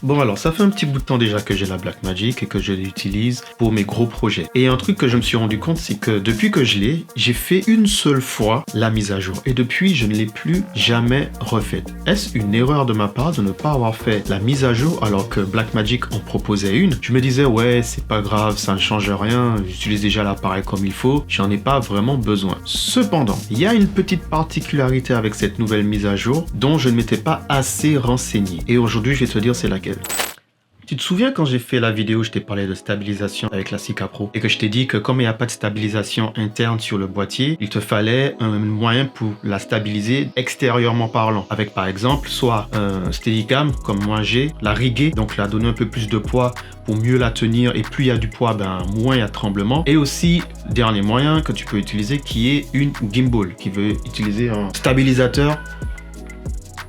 Bon alors, ça fait un petit bout de temps déjà que j'ai la Blackmagic et que je l'utilise pour mes gros projets. Et un truc que je me suis rendu compte, c'est que depuis que je l'ai, j'ai fait une seule fois la mise à jour. Et depuis, je ne l'ai plus jamais refaite. Est-ce une erreur de ma part de ne pas avoir fait la mise à jour alors que Blackmagic en proposait une? Je me disais, ouais, c'est pas grave, ça ne change rien, j'utilise déjà l'appareil comme il faut, j'en ai pas vraiment besoin. Cependant, il y a une petite particularité avec cette nouvelle mise à jour dont je ne m'étais pas assez renseigné. Et aujourd'hui, je vais te dire c'est laquelle. Tu te souviens quand j'ai fait la vidéo, je t'ai parlé de stabilisation avec la Sika Pro et que je t'ai dit que comme il n'y a pas de stabilisation interne sur le boîtier, il te fallait un moyen pour la stabiliser extérieurement parlant. Avec par exemple, soit un Steadicam comme moi j'ai, la riguer, donc la donner un peu plus de poids pour mieux la tenir et plus il y a du poids, moins il y a de tremblement. Et aussi, dernier moyen que tu peux utiliser qui est une gimbal qui veut utiliser un stabilisateur.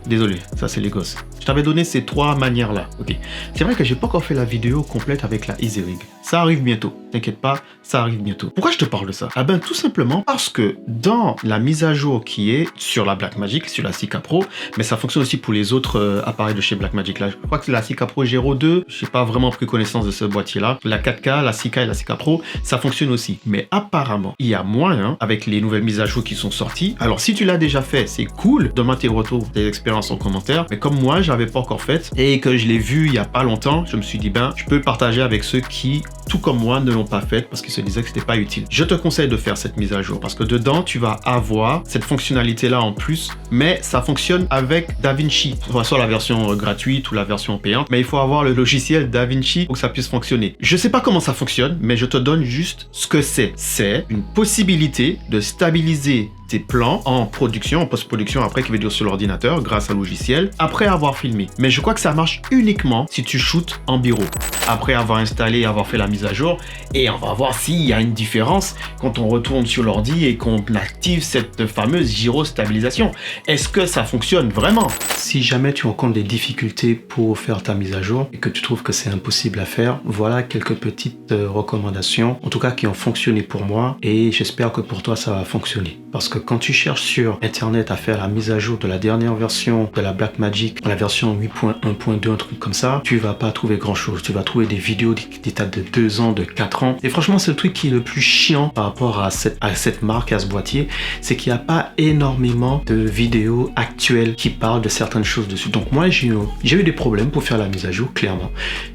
Désolé, ça c'est les gosses. Je t'avais donné ces trois manières-là. Ok. C'est vrai que j'ai pas encore fait la vidéo complète avec la EasyRig. Ça arrive bientôt. T'inquiète pas, ça arrive bientôt. Pourquoi je te parle de ça? Ah ben tout simplement parce que dans la mise à jour qui est sur la Blackmagic, sur la Sika Pro, mais ça fonctionne aussi pour les autres appareils de chez Blackmagic. Là, je crois que c'est la Sika Pro Gero 2. J'ai pas vraiment pris connaissance de ce boîtier-là. La 4K, la Sika et la Sika Pro, ça fonctionne aussi. Mais apparemment, il y a moyen avec les nouvelles mises à jour qui sont sorties. Alors si tu l'as déjà fait, c'est cool. Donne-moi tes retours, tes expériences en commentaire. Mais comme moi, j'avais pas encore fait et que je l'ai vu il y a pas longtemps, je me suis dit je peux le partager avec ceux qui, tout comme moi, ne l'ont pas fait parce qu'ils se disaient que c'était pas utile. Je te conseille de faire cette mise à jour parce que dedans, tu vas avoir cette fonctionnalité-là en plus, mais ça fonctionne avec DaVinci, soit la version gratuite ou la version payante, mais il faut avoir le logiciel DaVinci pour que ça puisse fonctionner. Je sais pas comment ça fonctionne, mais je te donne juste ce que c'est. C'est une possibilité de stabiliser tes plans en production, en post-production après qui veut dire sur l'ordinateur grâce à un logiciel après avoir filmé. Mais je crois que ça marche uniquement si tu shootes en bureau. Après avoir installé et avoir fait la mise à jour, et on va voir s'il y a une différence quand on retourne sur l'ordi et qu'on active cette fameuse gyrostabilisation. Est-ce que ça fonctionne vraiment? Si jamais tu rencontres des difficultés pour faire ta mise à jour et que tu trouves que c'est impossible à faire, voilà quelques petites recommandations, en tout cas qui ont fonctionné pour moi et j'espère que pour toi ça va fonctionner. Parce que quand tu cherches sur internet à faire la mise à jour de la dernière version de la Blackmagic, la version 8.1.2, un truc comme ça, tu vas pas trouver grand chose. Tu vas trouver des vidéos qui datent de 2 ans, de 4 ans. Et franchement, c'est le truc qui est le plus chiant par rapport à cette marque, à ce boîtier, c'est qu'il n'y a pas énormément de vidéos actuelles qui parlent de certaines choses dessus. Donc moi, j'ai eu des problèmes pour faire la mise à jour, clairement.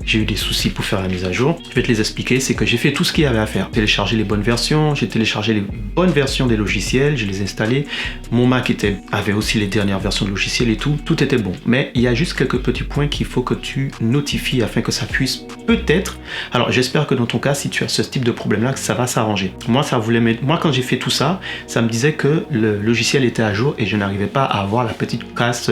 J'ai eu des soucis pour faire la mise à jour. Je vais te les expliquer. C'est que j'ai fait tout ce qu'il y avait à faire. Télécharger les bonnes versions, j'ai téléchargé les bonnes versions des logiciels, je les ai installés. Mon Mac avait aussi les dernières versions de logiciels et tout était bon. Mais il y a juste quelques petits points qu'il faut que tu notifies afin que ça puisse peut-être. Alors j'espère que dans ton cas, si tu as ce type de problème-là, que ça va s'arranger. Moi, quand j'ai fait tout ça, ça me disait que le logiciel était à jour et je n'arrivais pas à avoir la petite case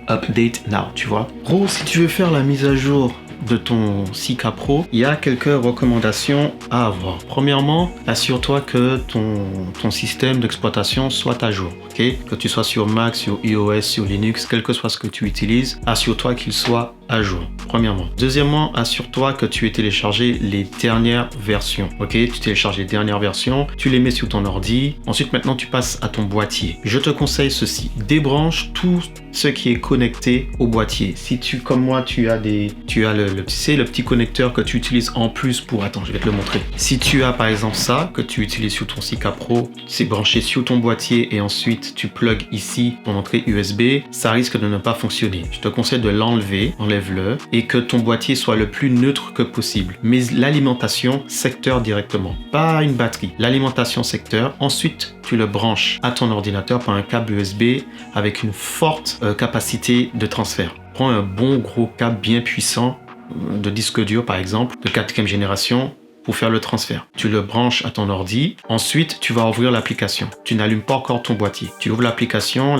Update Now, tu vois. Gros, si tu veux faire la mise à jour de ton Sika Pro, il y a quelques recommandations à avoir. Premièrement, assure-toi que ton système d'exploitation soit à jour. Okay? Que tu sois sur Mac, sur iOS, sur Linux, quel que soit ce que tu utilises, assure-toi qu'il soit à jour. Premièrement. Deuxièmement, assure-toi que tu aies téléchargé les dernières versions. Ok, tu télécharges les dernières versions, tu les mets sur ton ordi. Ensuite, maintenant, tu passes à ton boîtier. Je te conseille ceci. Débranche tout ce qui est connecté au boîtier. Si tu, comme moi, tu as le petit connecteur que tu utilises en plus pour... Attends, je vais te le montrer. Si tu as, par exemple, ça que tu utilises sur ton Sika Pro, c'est branché sur ton boîtier et ensuite tu plugs ici ton entrée USB, ça risque de ne pas fonctionner. Je te conseille de l'enlever, enlève-le, et que ton boîtier soit le plus neutre que possible. Mais l'alimentation secteur directement, pas une batterie. L'alimentation secteur, ensuite tu le branches à ton ordinateur par un câble USB avec une forte capacité de transfert. Prends un bon gros câble bien puissant de disque dur par exemple, de 4e génération, pour faire le transfert. Tu le branches à ton ordi. Ensuite, tu vas ouvrir l'application. Tu n'allumes pas encore ton boîtier. Tu ouvres l'application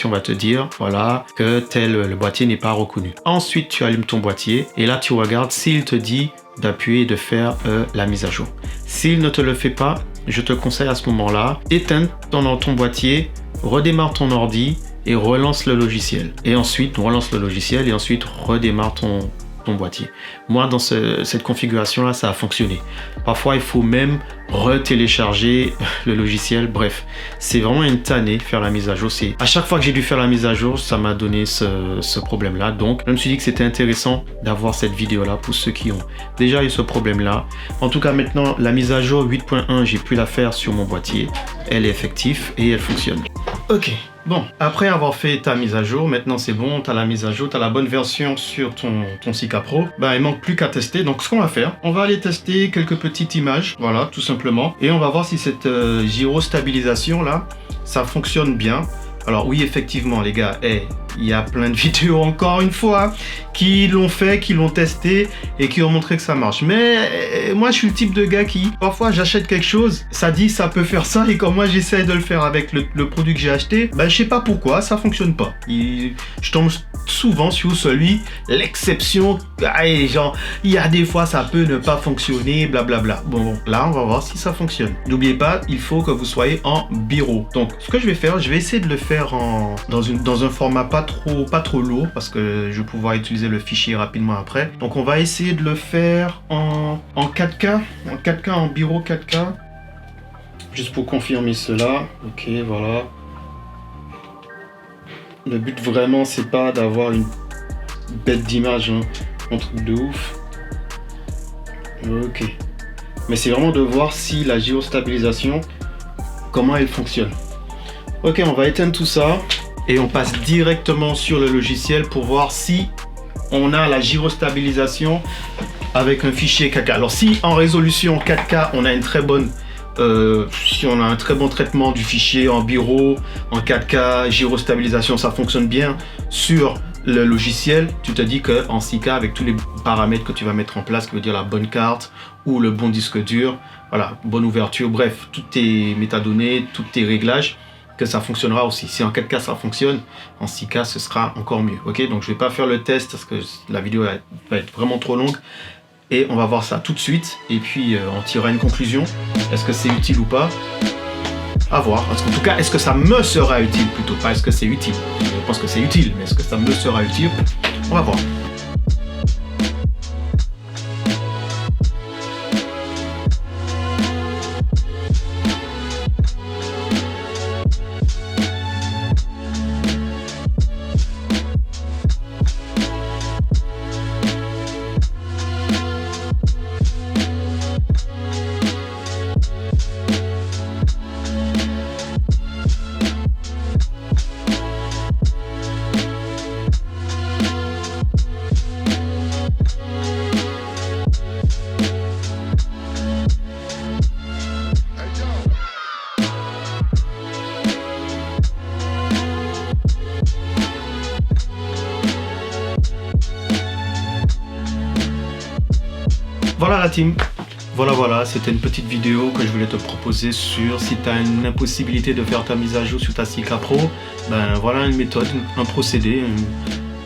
va te dire, voilà, que le boîtier n'est pas reconnu. Ensuite, tu allumes ton boîtier et là, tu regardes s'il te dit d'appuyer et de faire la mise à jour. S'il ne te le fait pas, je te conseille à ce moment-là, éteins ton boîtier, redémarre ton ordi et relance le logiciel. Et ensuite, relance le logiciel et ensuite redémarre ton boîtier. Moi, dans cette configuration-là, ça a fonctionné. Parfois, il faut même retélécharger le logiciel. Bref, c'est vraiment une tannée faire la mise à jour. À chaque fois que j'ai dû faire la mise à jour, ça m'a donné ce problème-là. Donc, je me suis dit que c'était intéressant d'avoir cette vidéo-là pour ceux qui ont déjà eu ce problème-là. En tout cas, maintenant, la mise à jour 8.1, j'ai pu la faire sur mon boîtier. Elle est effective et elle fonctionne. Ok. Bon, après avoir fait ta mise à jour, maintenant c'est bon, tu as la mise à jour, tu as la bonne version sur ton Sika Pro, il manque plus qu'à tester. Donc ce qu'on va faire, on va aller tester quelques petites images, voilà, tout simplement. Et on va voir si cette gyrostabilisation là, ça fonctionne bien. Alors oui, effectivement les gars, il y a plein de vidéos encore une fois qui l'ont fait, qui l'ont testé et qui ont montré que ça marche. Mais moi je suis le type de gars qui, parfois j'achète quelque chose, ça dit ça peut faire ça et quand moi j'essaie de le faire avec le produit que j'ai acheté, je sais pas pourquoi, ça fonctionne pas. Je tombe souvent sur l'exception, genre il y a des fois ça peut ne pas fonctionner, blablabla. Bon, là on va voir si ça fonctionne. N'oubliez pas, il faut que vous soyez en bureau. Donc ce que je vais faire, je vais essayer de le faire dans un format pas trop lourd parce que je vais pouvoir utiliser le fichier rapidement après. Donc on va essayer de le faire en 4K, en bureau 4K. Juste pour confirmer cela. Ok, voilà. Le but vraiment c'est pas d'avoir une bête d'image, hein. Un truc de ouf. Ok. Mais c'est vraiment de voir si la gyrostabilisation, comment elle fonctionne. Ok, on va éteindre tout ça. Et on passe directement sur le logiciel pour voir si on a la gyrostabilisation avec un fichier 4K. Alors si en résolution 4K on a une très bonne si on a un très bon traitement du fichier en bureau, en 4K, gyrostabilisation, ça fonctionne bien sur le logiciel, tu te dis qu'en 6K, avec tous les paramètres que tu vas mettre en place, qui veut dire la bonne carte ou le bon disque dur, voilà, bonne ouverture, bref, toutes tes métadonnées, tous tes réglages, que ça fonctionnera aussi. Si en 4K ça fonctionne, en 6K ce sera encore mieux. Ok, donc je vais pas faire le test parce que la vidéo va être vraiment trop longue et on va voir ça tout de suite et puis on tirera une conclusion. Est-ce que c'est utile ou pas? À voir. En tout cas, est-ce que ça me sera utile plutôt? Pas est-ce que c'est utile. Je pense que c'est utile, mais est-ce que ça me sera utile? On va voir. Voilà la team, voilà, c'était une petite vidéo que je voulais te proposer sur si tu as une impossibilité de faire ta mise à jour sur ta Sika Pro, voilà une méthode, un procédé,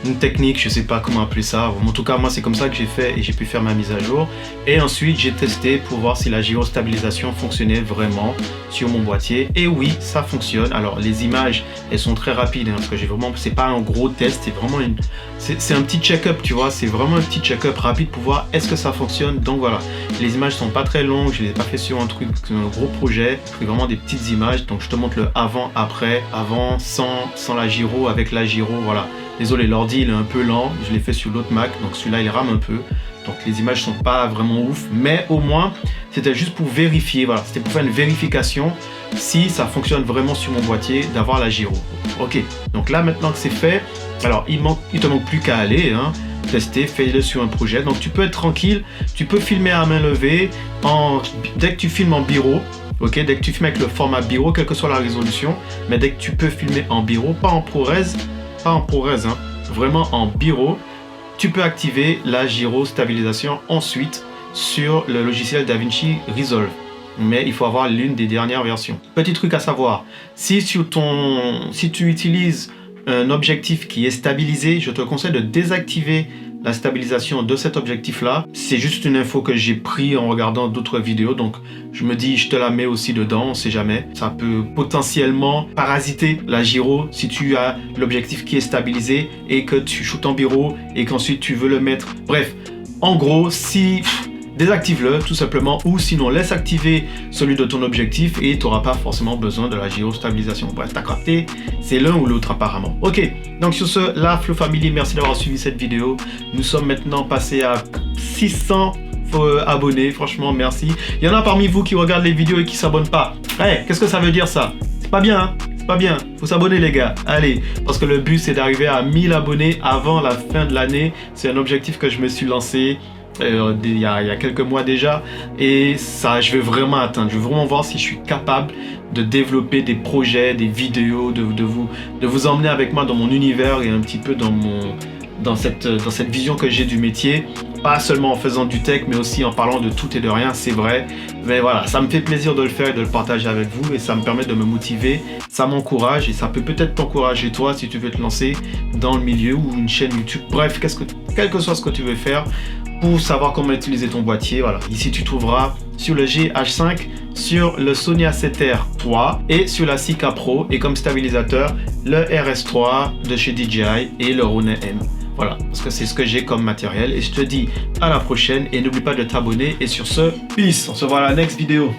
une technique, je sais pas comment appeler ça. En tout cas, moi c'est comme ça que j'ai fait et j'ai pu faire ma mise à jour. Et ensuite, j'ai testé pour voir si la gyrostabilisation fonctionnait vraiment sur mon boîtier. Et oui, ça fonctionne. Alors les images, elles sont très rapides, hein, parce que j'ai vraiment, c'est pas un gros test, c'est vraiment c'est un petit check-up, tu vois. C'est vraiment un petit check-up rapide pour voir est-ce que ça fonctionne. Donc voilà, les images sont pas très longues. Je les ai pas fait sur un gros projet. Je fais vraiment des petites images. Donc je te montre le avant, après, avant, sans la gyro, avec la gyro, voilà. Désolé, l'ordi il est un peu lent, je l'ai fait sur l'autre Mac, donc celui-là il rame un peu. Donc les images sont pas vraiment ouf, mais au moins c'était juste pour vérifier, voilà, c'était pour faire une vérification si ça fonctionne vraiment sur mon boîtier d'avoir la gyro. Ok, donc là maintenant que c'est fait, alors il te manque plus qu'à aller, hein, tester, fais-le sur un projet. Donc tu peux être tranquille, tu peux filmer à main levée, dès que tu filmes en bureau. Ok, dès que tu filmes avec le format bureau, quelle que soit la résolution, mais dès que tu peux filmer en bureau, pas en ProRes, hein, vraiment en bureau, tu peux activer la gyrostabilisation ensuite sur le logiciel DaVinci Resolve. Mais il faut avoir l'une des dernières versions. Petit truc à savoir, si tu utilises un objectif qui est stabilisé, je te conseille de désactiver la stabilisation de cet objectif-là. C'est juste une info que j'ai pris en regardant d'autres vidéos, donc je me dis, je te la mets aussi dedans, on sait jamais. Ça peut potentiellement parasiter la gyro si tu as l'objectif qui est stabilisé et que tu shootes en bureau et qu'ensuite tu veux le mettre. Bref, en gros, si... désactive-le tout simplement, ou sinon laisse activer celui de ton objectif et tu n'auras pas forcément besoin de la gyrostabilisation. Bref, t'as capté, c'est l'un ou l'autre apparemment. Ok, donc sur ce, la Flow Family, merci d'avoir suivi cette vidéo. Nous sommes maintenant passés à 600 abonnés, franchement merci. Il y en a parmi vous qui regardent les vidéos et qui ne s'abonnent pas. Hey, qu'est-ce que ça veut dire ça? C'est pas bien, hein? Pas bien, faut s'abonner les gars, allez, parce que le but c'est d'arriver à 1000 abonnés avant la fin de l'année. C'est un objectif que je me suis lancé il y a quelques mois déjà, et ça je vais vraiment atteindre. Je veux vraiment voir si je suis capable de développer des projets, des vidéos, de vous emmener avec moi dans mon univers et un petit peu dans cette vision que j'ai du métier, pas seulement en faisant du tech mais aussi en parlant de tout et de rien, c'est vrai, mais voilà, ça me fait plaisir de le faire et de le partager avec vous, et ça me permet de me motiver, ça m'encourage, et ça peut peut-être t'encourager toi si tu veux te lancer dans le milieu ou une chaîne YouTube. Bref, quel que soit ce que tu veux faire pour savoir comment utiliser ton boîtier, voilà, ici tu trouveras sur le GH5, sur le Sony A7R III et sur la Sika Pro, et comme stabilisateur le RS3 de chez DJI et le Ronin M. Voilà, parce que c'est ce que j'ai comme matériel, et je te dis à la prochaine et n'oublie pas de t'abonner, et sur ce, peace, on se voit à la next vidéo.